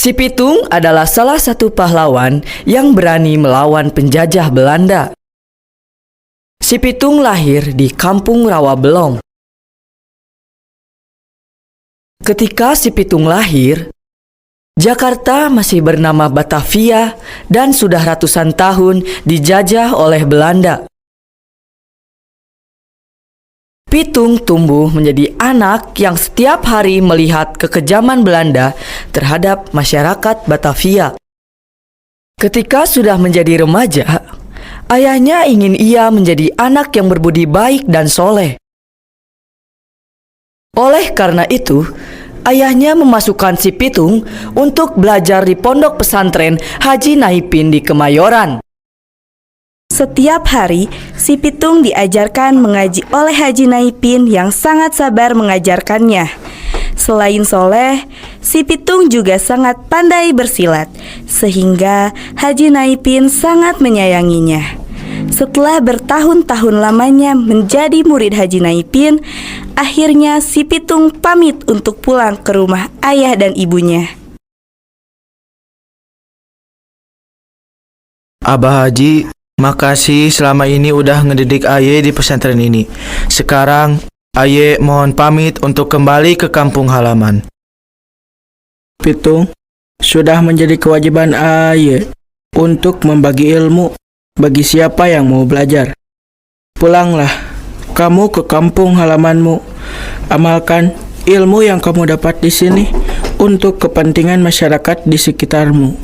Si Pitung adalah salah satu pahlawan yang berani melawan penjajah Belanda. Si Pitung lahir di Kampung Rawabelong. Ketika si Pitung lahir, Jakarta masih bernama Batavia dan sudah ratusan tahun dijajah oleh Belanda. Pitung tumbuh menjadi anak yang setiap hari melihat kekejaman Belanda terhadap masyarakat Batavia. Ketika sudah menjadi remaja, ayahnya ingin ia menjadi anak yang berbudi baik dan soleh. Oleh karena itu, ayahnya memasukkan si Pitung untuk belajar di pondok pesantren Haji Naipin di Kemayoran. Setiap hari, si Pitung diajarkan mengaji oleh Haji Naipin yang sangat sabar mengajarkannya. Selain soleh, si Pitung juga sangat pandai bersilat, sehingga Haji Naipin sangat menyayanginya. Setelah bertahun-tahun lamanya menjadi murid Haji Naipin, akhirnya si Pitung pamit untuk pulang ke rumah ayah dan ibunya. Abah Haji, makasih selama ini udah ngedidik Aye di pesantren ini. Sekarang Aye mohon pamit untuk kembali ke kampung halaman. Pitung, sudah menjadi kewajiban Aye untuk membagi ilmu bagi siapa yang mau belajar. Pulanglah kamu ke kampung halamanmu. Amalkan ilmu yang kamu dapat di sini untuk kepentingan masyarakat di sekitarmu.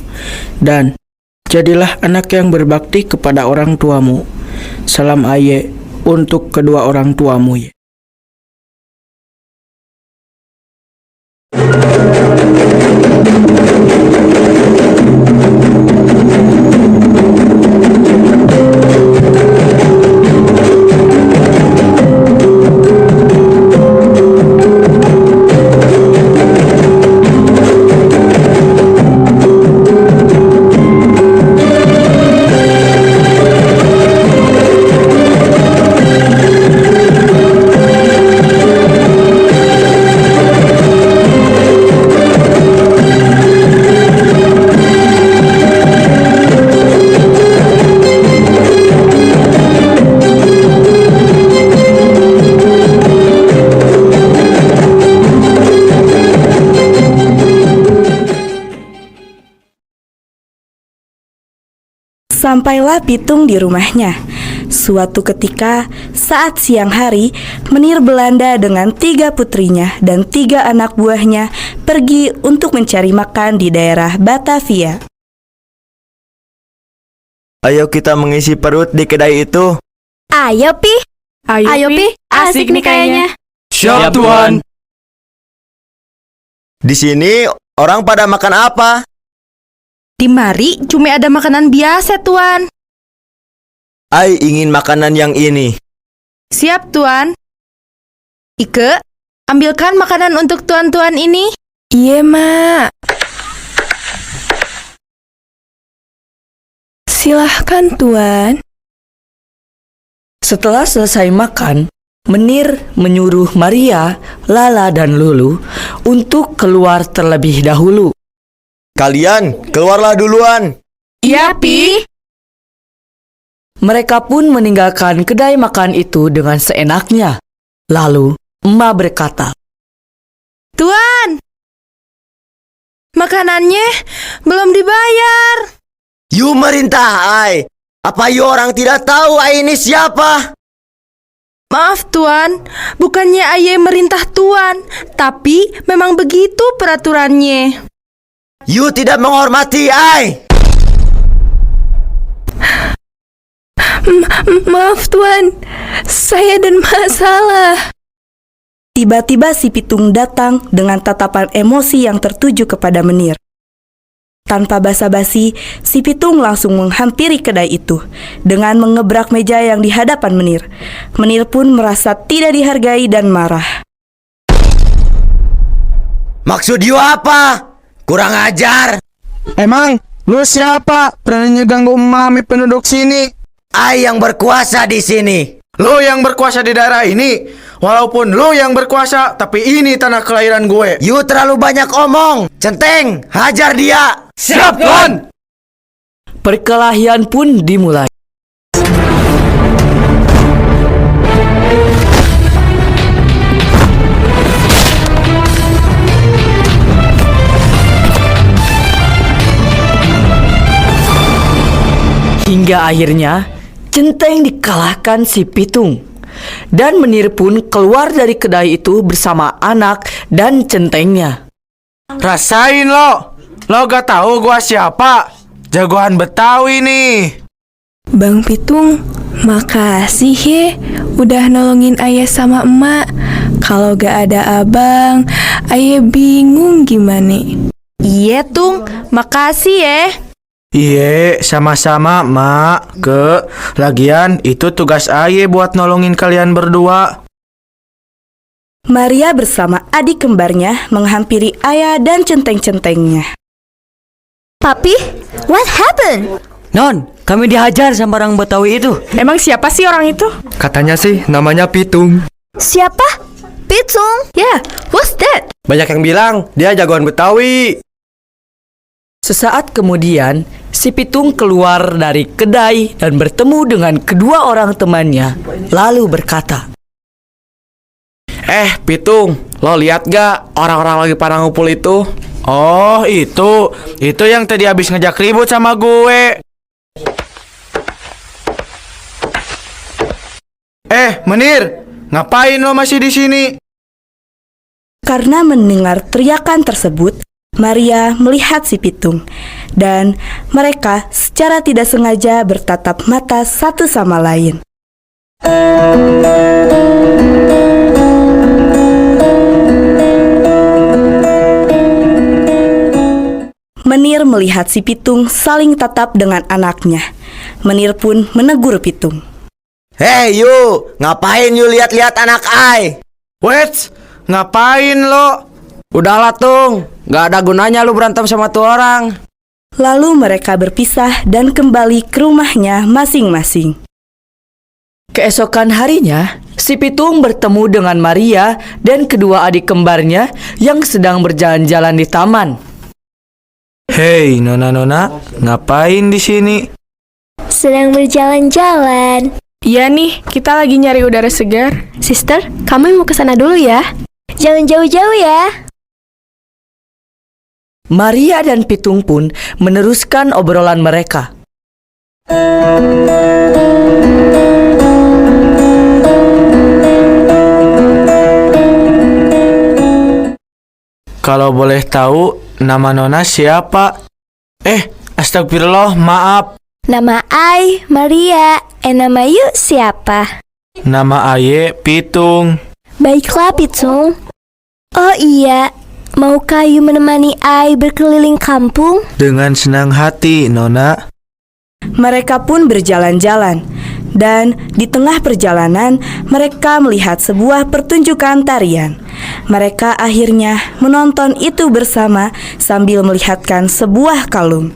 Dan jadilah anak yang berbakti kepada orang tuamu. Salam Aye untuk kedua orang tuamu. Sampailah Pitung di rumahnya. Suatu ketika, saat siang hari, menir Belanda dengan 3 putrinya dan 3 anak buahnya pergi untuk mencari makan di daerah Batavia. Ayo kita mengisi perut di kedai itu. Ayo, Pi. Ayo, Pi. Asik nih kayaknya. Siap, Tuan. Di sini orang pada makan apa? Di mari cuma ada makanan biasa, Tuan. Ai ingin makanan yang ini. Siap, Tuan. Ike, ambilkan makanan untuk tuan-tuan ini. Iya, Mak. Silahkan, Tuan. Setelah selesai makan, Menir menyuruh Maria, Lala, dan Lulu untuk keluar terlebih dahulu. Kalian keluarlah duluan. Iya, Pi. Mereka pun meninggalkan kedai makan itu dengan seenaknya. Lalu, Emak berkata, Tuan, makanannya belum dibayar. You merintah Ai. Apa you orang tidak tahu Ai ini siapa? Maaf, Tuan. Bukannya Aye merintah Tuan, tapi memang begitu peraturannya. You tidak menghormati Ai. Maaf, Tuan. Saya dan Mak salah. Tiba-tiba si Pitung datang dengan tatapan emosi yang tertuju kepada Menir. Tanpa basa-basi, si Pitung langsung menghampiri kedai itu dengan mengebrak meja yang di hadapan Menir. Menir pun merasa tidak dihargai dan marah. Maksud you apa? Kurang ajar. Emang lu siapa? Beraninya ganggu mami penduduk sini? Ai yang berkuasa di sini. lo yang berkuasa di daerah ini. Walaupun lo yang berkuasa, tapi ini tanah kelahiran gue. You terlalu banyak omong. Centeng, hajar dia. Siap, Tuan! Perkelahian pun dimulai. Hingga akhirnya Centeng dikalahkan si Pitung. Dan Menir pun keluar dari kedai itu bersama anak dan centengnya. Rasain lo. Lo gak tahu gua siapa? Jagoan Betawi nih. Bang Pitung, makasih ye udah nolongin ayah sama emak. Kalau gak ada abang, ayah bingung gimana. Iya, Tung. Makasih ya. Iya, sama-sama, Mak. Lagian itu tugas Aye buat nolongin kalian berdua. Maria bersama adik kembarnya menghampiri ayah dan centeng-centengnya. Papi, what happened? Non, kami dihajar sama orang Betawi itu. Emang siapa sih orang itu? Katanya sih namanya Pitung. Siapa? Pitung? Yeah, what's that? Banyak yang bilang dia jagoan Betawi. Sesaat kemudian, si Pitung keluar dari kedai dan bertemu dengan kedua orang temannya, lalu berkata, Pitung, lo lihat gak orang-orang lagi pada ngumpul itu? Oh, itu yang tadi habis ngejak ribut sama gue. Menir, ngapain lo masih di sini? Karena mendengar teriakan tersebut, Maria melihat si Pitung, dan mereka secara tidak sengaja bertatap mata satu sama lain. Menir melihat si Pitung saling tatap dengan anaknya. Menir pun menegur Pitung. Hei you, ngapain you lihat-lihat anak ai? Wait, ngapain lo? Udahlah Tung, gak ada gunanya lu berantem sama tuh orang. Lalu mereka berpisah dan kembali ke rumahnya masing-masing. keesokan harinya, si Pitung bertemu dengan Maria dan kedua adik kembarnya yang sedang berjalan-jalan di taman. Hei, Nona, ngapain di sini? Sedang berjalan-jalan. Iya nih, kita lagi nyari udara segar. Sister, kamu mau ke sana dulu ya. Jangan jauh-jauh ya. Maria dan Pitung pun meneruskan obrolan mereka. Kalau boleh tahu, nama Nona siapa? Astagfirullah, maaf. Nama Ai, Maria. Nama you siapa? Nama Aye, Pitung. Baiklah, Pitung. Oh iya, maukah you menemani Ai berkeliling kampung? Dengan senang hati, Nona. Mereka pun berjalan-jalan, dan di tengah perjalanan mereka melihat sebuah pertunjukan tarian. Mereka akhirnya menonton itu bersama sambil melihatkan sebuah kalung.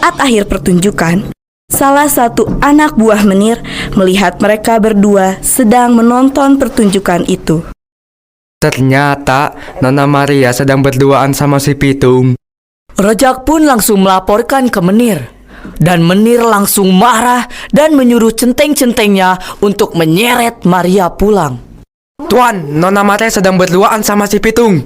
Saat akhir pertunjukan, salah satu anak buah menir melihat mereka berdua sedang menonton pertunjukan itu. Ternyata Nona Maria sedang berduaan sama si Pitung. Rojak pun langsung melaporkan ke menir. Dan menir langsung marah dan menyuruh centeng-centengnya untuk menyeret Maria pulang. Tuan, Nona Maria sedang berduaan sama si Pitung.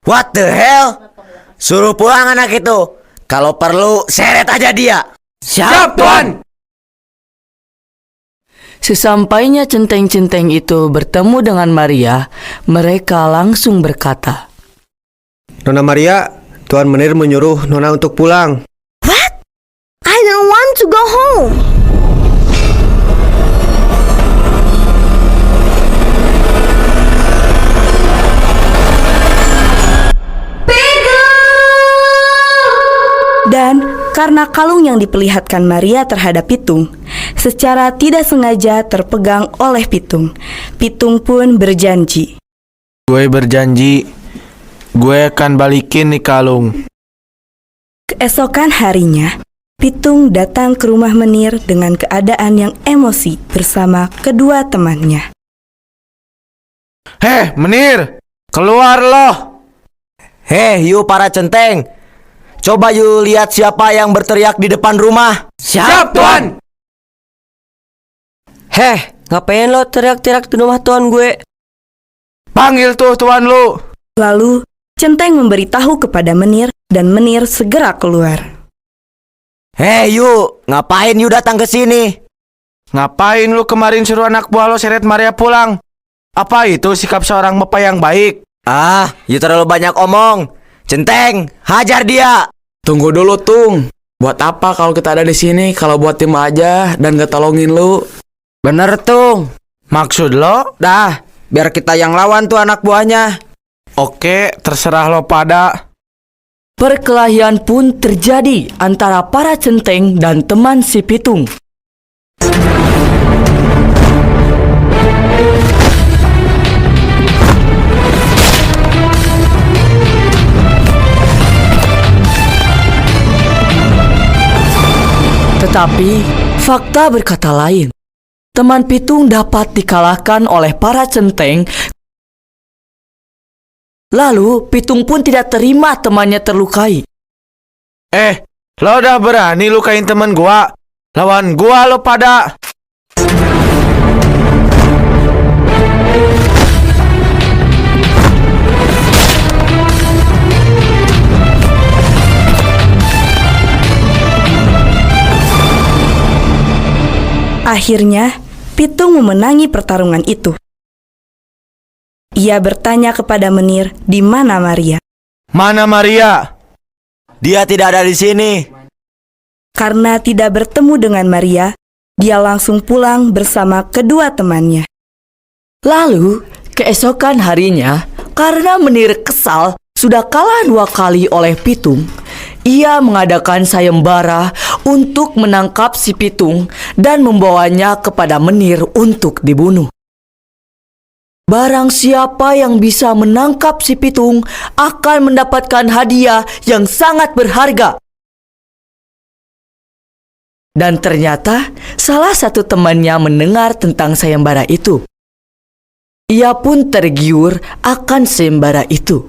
What the hell? Suruh pulang anak itu. Kalau perlu, seret aja dia. Siap, Tuan! Sesampainya centeng-centeng itu bertemu dengan Maria, mereka langsung berkata, Nona Maria, Tuan Menir menyuruh Nona untuk pulang. I don't want to go home. Dan karena kalung yang diperlihatkan Maria terhadap Pitung, secara tidak sengaja terpegang oleh Pitung. Pitung pun berjanji. Gue berjanji, gue akan balikin nih kalung. Keesokan harinya, Pitung datang ke rumah menir dengan keadaan yang emosi bersama kedua temannya. Heh, Menir, keluar loh. Heh, you para centeng. Coba you lihat siapa yang berteriak di depan rumah. Siap, Tuan! Heh, ngapain lo teriak-teriak di rumah tuan gue? Panggil tuh tuan lu. Lalu, centeng memberitahu kepada menir dan menir segera keluar. Hei you, ngapain you datang ke sini? Ngapain lu kemarin suruh anak buah lo seret Maria pulang? Apa itu sikap seorang bapak yang baik? Ah, you terlalu banyak omong. Centeng, hajar dia. Tunggu dulu, Tung. Buat apa kalau kita ada di sini kalau buat tim aja dan gak tolongin lu? Bener, Tung. Maksud lo? Dah, biar kita yang lawan tuh anak buahnya. Oke, terserah lo pada. perkelahian pun terjadi antara para centeng dan teman si Pitung. Tetapi, fakta berkata lain. Teman Pitung dapat dikalahkan oleh para centeng. Lalu, Pitung pun tidak terima temannya terlukai. Lo udah berani lukain temen gua? Lawan gua lo pada. Akhirnya, Pitung memenangi pertarungan itu. Ia bertanya kepada menir, di mana Maria? Mana Maria? Dia tidak ada di sini. Karena tidak bertemu dengan Maria, dia langsung pulang bersama kedua temannya. Lalu, keesokan harinya, karena menir kesal sudah kalah 2 kali oleh Pitung, ia mengadakan sayembara untuk menangkap si Pitung dan membawanya kepada menir untuk dibunuh. Barang siapa yang bisa menangkap si Pitung akan mendapatkan hadiah yang sangat berharga. Dan ternyata salah satu temannya mendengar tentang sayembara itu. Ia pun tergiur akan sayembara itu.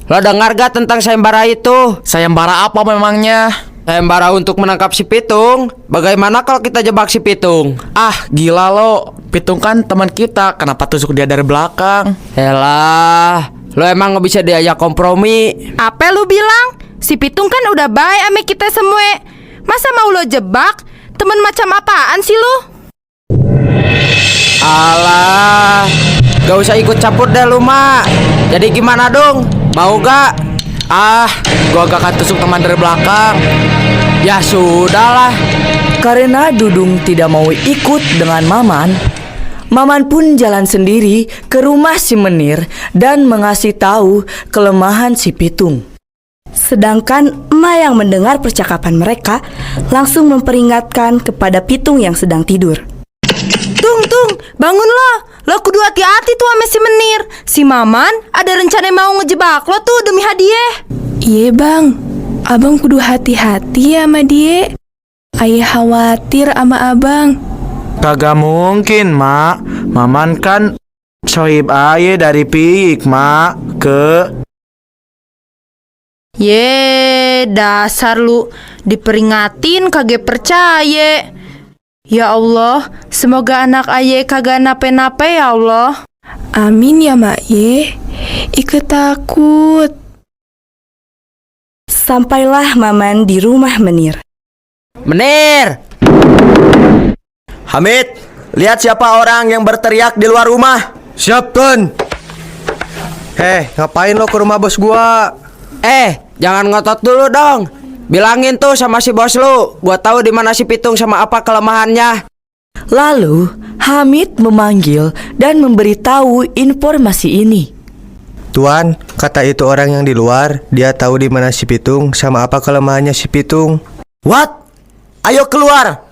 Lo dengar gak tentang sayembara itu? Sayembara apa memangnya? Sayembara untuk menangkap si Pitung. Bagaimana kalau kita jebak si Pitung? Ah, gila lo. Pitung kan teman kita. Kenapa tusuk dia dari belakang? Elah, lo emang gak bisa diajak kompromi. Apa lu bilang? Si Pitung kan udah baik sama kita semua. Masa mau lo jebak? Temen macam apaan sih lu? Alah, gak usah ikut campur deh lu, Mak. Jadi gimana dong? Mau gak? Gua gak akan tusuk teman dari belakang. Ya sudahlah. Karena Dudung tidak mau ikut dengan Maman, Maman pun jalan sendiri ke rumah si Menir dan mengasih tahu kelemahan si Pitung. Sedangkan emak yang mendengar percakapan mereka langsung memperingatkan kepada Pitung yang sedang tidur. Tung, bangun lo. Lo kudu hati-hati tuh sama si Menir. Si Maman ada rencana mau ngejebak lo tuh demi hadiah. Iya bang, Abang kudu hati-hati ya sama dia. Ayah khawatir sama abang. Kagak mungkin, Mak. Maman kan sohib aye dari Piyik, Mak. Ye, dasar lu diperingatin kagak percaya. Ya Allah, semoga anak aye kagak nape-nape ya Allah. Amin ya mak ye. Ikut takut. Sampailah Maman di rumah Menir. Menir! Hamid, lihat siapa orang yang berteriak di luar rumah. Siap, Tun. Ngapain lo ke rumah bos gua? Jangan ngotot dulu dong. Bilangin tuh sama si bos lu, gua tahu di mana si Pitung sama apa kelemahannya. Lalu Hamid memanggil dan memberitahu informasi ini. Tuan, kata itu orang yang di luar, dia tahu di mana si Pitung sama apa kelemahannya si Pitung. What? Ayo keluar.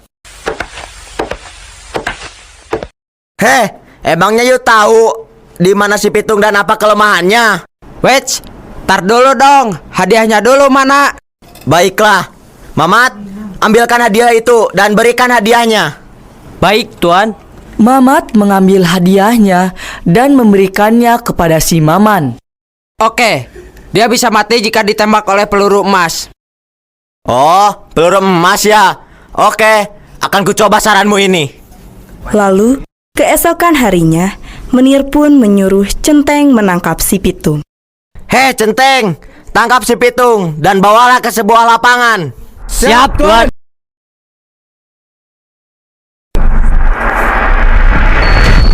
Emangnya you tahu di mana si Pitung dan apa kelemahannya? Wait, tar dulu dong. Hadiahnya dulu mana? Baiklah, Mamat, ambilkan hadiah itu dan berikan hadiahnya. Baik, Tuan. Mamat mengambil hadiahnya dan memberikannya kepada si Maman. Oke, dia bisa mati jika ditembak oleh peluru emas. Oh, peluru emas ya. Oke, akan kucoba saranmu ini. Lalu, keesokan harinya, Menir pun menyuruh Centeng menangkap si Pitung. Hei Centeng, tangkap si Pitung dan bawalah ke sebuah lapangan. Siap, Tuan.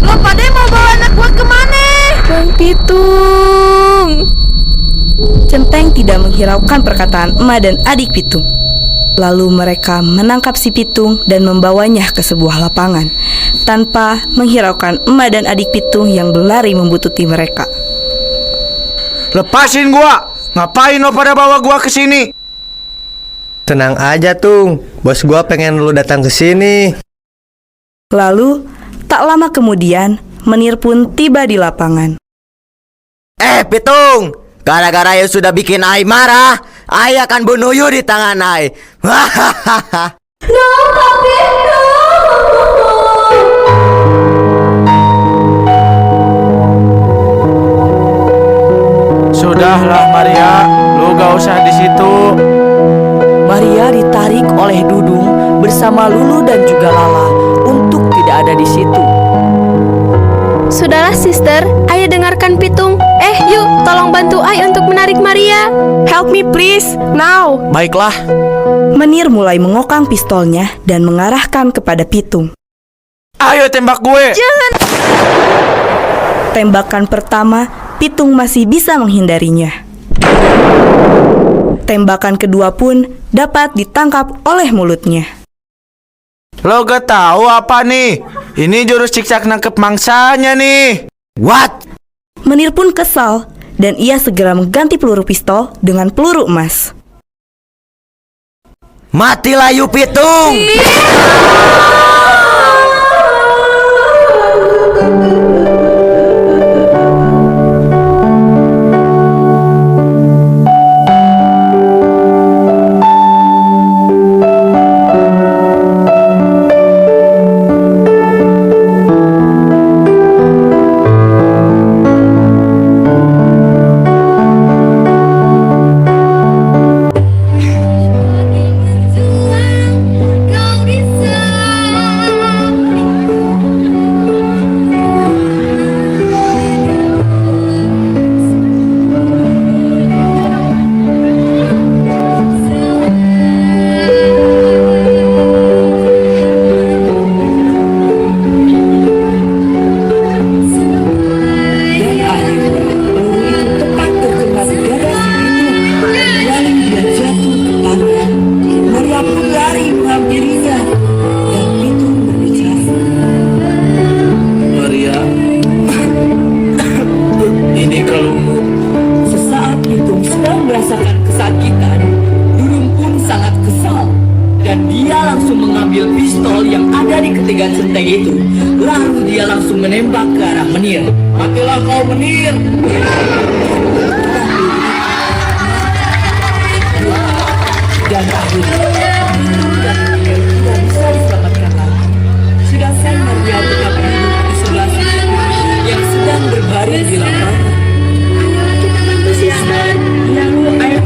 Lo pada mau bawa anak gua kemana? Bang Pitung. Centeng tidak menghiraukan perkataan emak dan adik Pitung. Lalu mereka menangkap si Pitung dan membawanya ke sebuah lapangan, tanpa menghiraukan emak dan adik Pitung yang berlari membuntuti mereka. Lepasin gua. Ngapain lo pada bawa gua ke sini? Tenang aja, Tung. Bos gua pengen lu datang ke sini. Lalu, tak lama kemudian, Menir pun tiba di lapangan. Pitung, gara-gara you sudah bikin Ai marah, Ai akan bunuh you di tangan Ai. Sudahlah Maria, lu gak usah di situ. Maria ditarik oleh Dudung bersama Lulu dan juga Lala untuk tidak ada di situ. Sudahlah sister, ayo dengarkan Pitung. Yuk, tolong bantu Ai untuk menarik Maria. Help me please, now. Baiklah. Menir mulai mengokang pistolnya dan mengarahkan kepada Pitung. Ayo tembak gue. Tembakan pertama, Pitung masih bisa menghindarinya. Tembakan kedua pun dapat ditangkap oleh mulutnya. Lo gak tahu apa nih? Ini jurus cikcak nangkep mangsanya nih. What? Menir pun kesal dan ia segera mengganti peluru pistol dengan peluru emas. Matilah you Pitung. Lalu dia langsung menembak ke arah Menir. Matilah kau Menir. berlari di lapangan. Kita bantu sister. Ayo.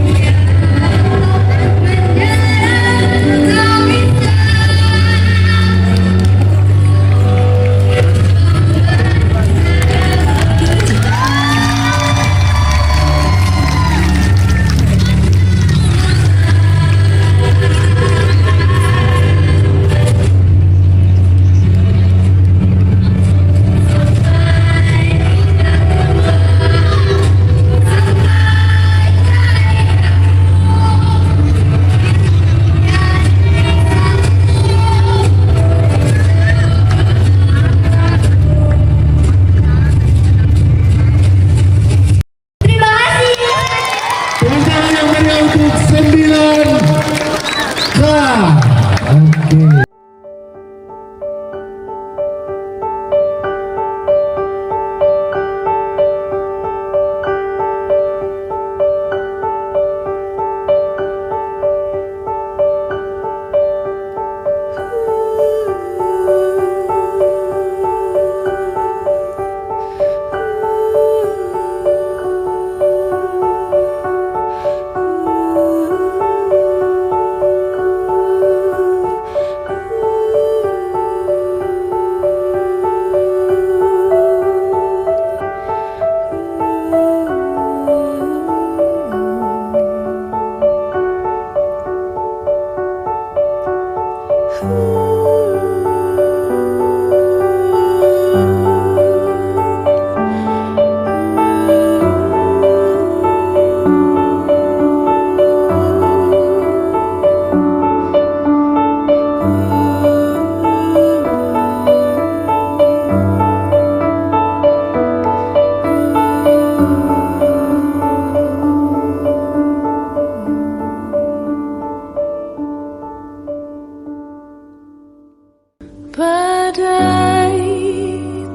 Badai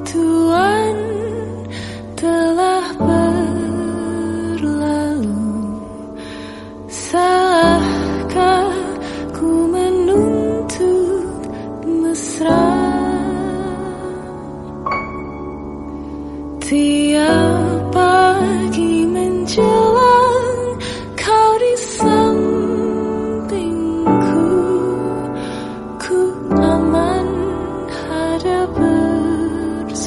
Tuhan telah berlalu. Salahkah ku menuntut mesra? Tiap pagi menjelang kau di sampingku, ku aman ada bersamamu.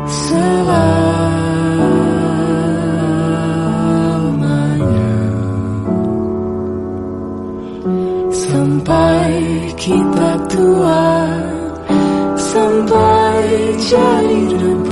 Selamanya, sampai kita tua, sampai jadi remaja.